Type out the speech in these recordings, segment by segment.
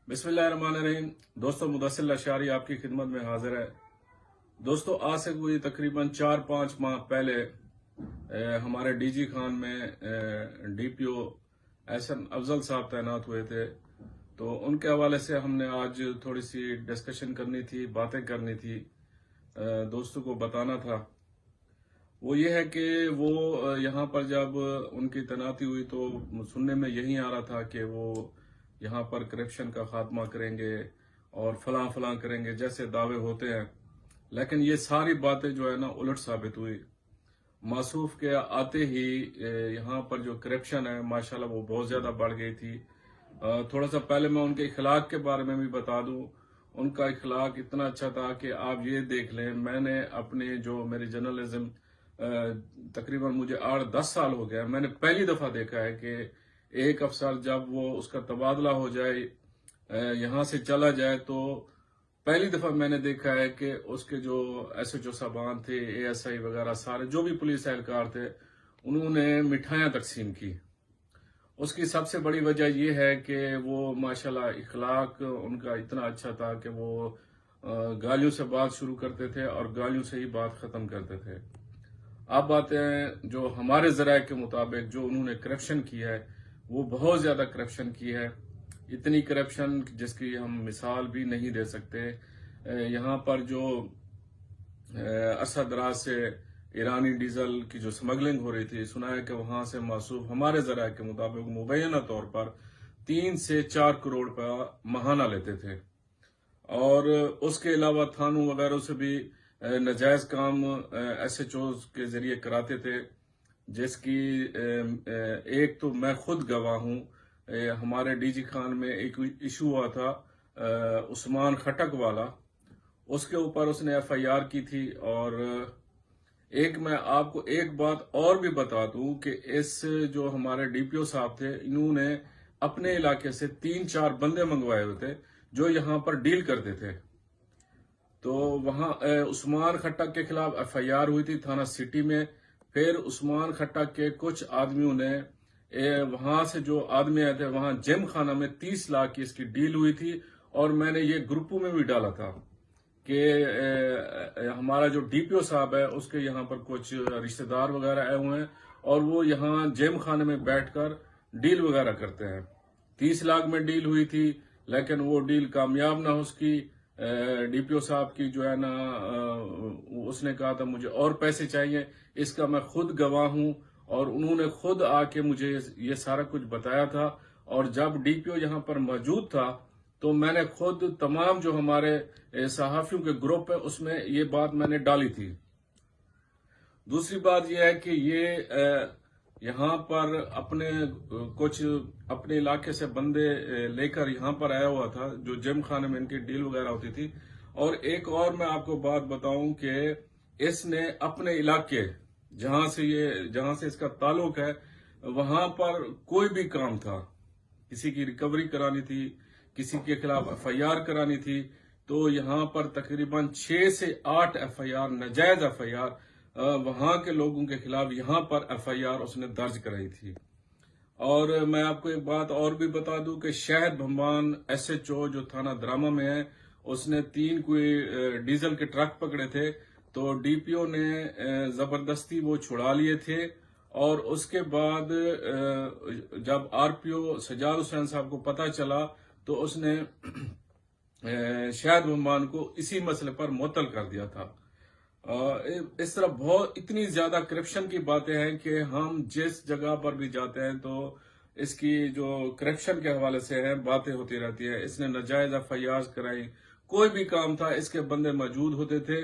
बिस्मिल्लाहिर्रहमानिर्रहीम। दोस्तों, मुदस्सिल अशारी आपकी खिदमत में हाजिर है। दोस्तों, आज से कोई तकरीबन 4-5 माह पहले हमारे डीजी खान में डीपीओ एहसन अफजल साहब तैनात हुए थे। तो उनके हवाले से हमने आज थोड़ी सी डिस्कशन करनी थी, बातें करनी थी, दोस्तों को बताना था। वो ये है कि वो यहाँ पर जब उनकी तैनाती हुई तो सुनने में यही आ रहा था कि वो यहाँ पर करप्शन का खात्मा करेंगे और फलां फलां करेंगे, जैसे दावे होते हैं। लेकिन ये सारी बातें जो है ना उलट साबित हुई। मासूफ के आते ही यहाँ पर जो करप्शन है माशाल्लाह वो बहुत ज़्यादा बढ़ गई थी। थोड़ा सा पहले मैं उनके इखलाक के बारे में भी बता दूं। उनका इखलाक इतना अच्छा था कि आप ये देख लें, मैंने अपने जो मेरी जर्नलिज्म तकरीबन मुझे 8-10 साल हो गया, मैंने पहली दफ़ा देखा है कि एक अफसर जब वो उसका तबादला हो जाए, यहाँ से चला जाए, तो पहली दफा मैंने देखा है कि उसके जो एसएचओ साहबान थे, एएसआई वगैरह सारे जो भी पुलिस एहलकार थे, उन्होंने मिठाइयाँ तकसीम की। उसकी सबसे बड़ी वजह यह है कि वो माशाल्लाह इखलाक उनका इतना अच्छा था कि वो गालियों से बात शुरू करते थे और गालियों से ही बात खत्म करते थे। अब बातें हैं जो हमारे ज़राए के मुताबिक जो उन्होंने करप्शन किया है, वो बहुत ज़्यादा करप्शन की है। इतनी करप्शन जिसकी हम मिसाल भी नहीं दे सकते। यहाँ पर जो अरसा दराज से ईरानी डीजल की जो स्मगलिंग हो रही थी, सुना है कि वहां से मासूफ हमारे ज़राए के मुताबिक मुबैना तौर पर 3 से 4 करोड़ रुपया महाना लेते थे। और उसके अलावा थानों वगैरह से भी नजायज काम एसएचओ के जरिए कराते थे, जिसकी एक तो मैं खुद गवाह हूँ। हमारे डीजी खान में एक इशू हुआ था उस्मान खटक वाला, उसके ऊपर उसने एफआईआर की थी। और एक मैं आपको एक बात और भी बता दूं कि इस जो हमारे डीपीओ साहब थे, इन्होंने अपने इलाके से 3-4 बंदे मंगवाए हुए थे जो यहाँ पर डील करते थे। तो वहां उस्मान खट्टक के खिलाफ एफआईआर हुई थी थाना सिटी में। फिर उस्मान खट्टक के कुछ आदमियों ने वहां से जो आदमी आए थे, वहां जिम खाना में 30 लाख की इसकी डील हुई थी। और मैंने ये ग्रुपों में भी डाला था कि हमारा जो डीपीओ साहब है उसके यहाँ पर कुछ रिश्तेदार वगैरह आए हुए हैं और वो यहाँ जिम खाने में बैठकर डील वगैरह करते हैं। 30 लाख में डील हुई थी, लेकिन वो डील कामयाब ना उसकी। डीपीओ साहब की जो है ना, उसने कहा था मुझे और पैसे चाहिए। इसका मैं खुद गवाह हूं और उन्होंने खुद आके मुझे ये सारा कुछ बताया था। और जब डीपीओ यहाँ पर मौजूद था तो मैंने खुद तमाम जो हमारे सहाफियों के ग्रुप है उसमें ये बात मैंने डाली थी। दूसरी बात यह है कि ये यहाँ पर कुछ अपने इलाके से बंदे लेकर यहाँ पर आया हुआ था जो जिम खाने में इनकी डील वगैरह होती थी। और एक और मैं आपको बात बताऊं कि इसने अपने इलाके जहां से इसका ताल्लुक है, वहां पर कोई भी काम था, किसी की रिकवरी करानी थी, किसी के खिलाफ एफआईआर करानी थी, तो यहाँ पर तकरीबन 6 से 8 एफआईआर, नाजायज एफआईआर वहां के लोगों के खिलाफ यहाँ पर एफआईआर उसने दर्ज कराई थी। और मैं आपको एक बात और भी बता दूं कि शहद भंबान एसएचओ जो थाना दरामा में है, उसने 3 कोई डीजल के ट्रक पकड़े थे, तो डीपीओ ने जबरदस्ती वो छुड़ा लिए थे। और उसके बाद जब आरपीओ सजाद हुसैन साहब को पता चला तो उसने शहद भंबान को इसी मसले पर मुअत्तल कर दिया था। इस तरह बहुत इतनी ज्यादा करप्शन की बातें हैं कि हम जिस जगह पर भी जाते हैं तो इसकी जो करप्शन के हवाले से है बातें होती रहती है। इसने नाजायज एफआईआर कराई, कोई भी काम था इसके बंदे मौजूद होते थे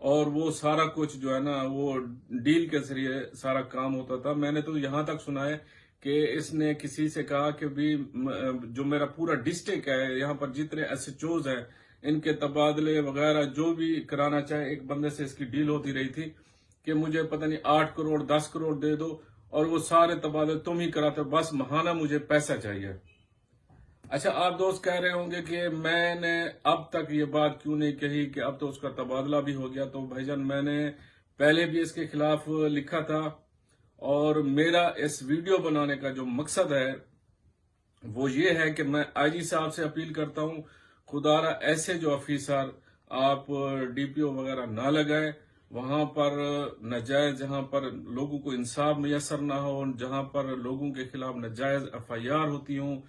और वो सारा कुछ जो है ना वो डील के जरिए सारा काम होता था। मैंने तो यहां तक सुना है कि इसने किसी से कहा कि भी जो मेरा पूरा डिस्ट्रिक्ट है, यहाँ पर जितने एसएचओज हैं, इनके तबादले वगैरह जो भी कराना चाहे, एक बंदे से इसकी डील होती रही थी कि मुझे पता नहीं 8 करोड़ 10 करोड़ दे दो और वो सारे तबादले तुम ही कराते, बस महाना मुझे पैसा चाहिए। अच्छा, आप दोस्त कह रहे होंगे कि मैंने अब तक ये बात क्यों नहीं कही कि अब तो उसका तबादला भी हो गया। तो भाईजान, मैंने पहले भी इसके खिलाफ लिखा था और मेरा इस वीडियो बनाने का जो मकसद है وہ یہ ہے کہ میں آئی جی صاحب سے اپیل کرتا ہوں، خدارا ایسے جو آفیسر آپ ڈی پی او وغیرہ نہ لگائیں، وہاں پر ناجائز، جہاں پر لوگوں کو انصاف میسر نہ ہو، جہاں پر لوگوں کے خلاف ناجائز ایف آئی آر ہوتی ہوں.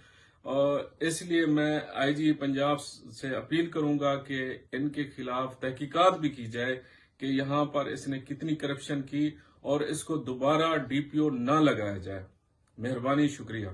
اور اس لیے میں آئی جی پنجاب سے اپیل کروں گا کہ ان کے خلاف تحقیقات بھی کی جائے کہ یہاں پر اس نے کتنی کرپشن کی، اور اس کو دوبارہ ڈی پی او نہ لگایا جائے. مہربانی، شکریہ.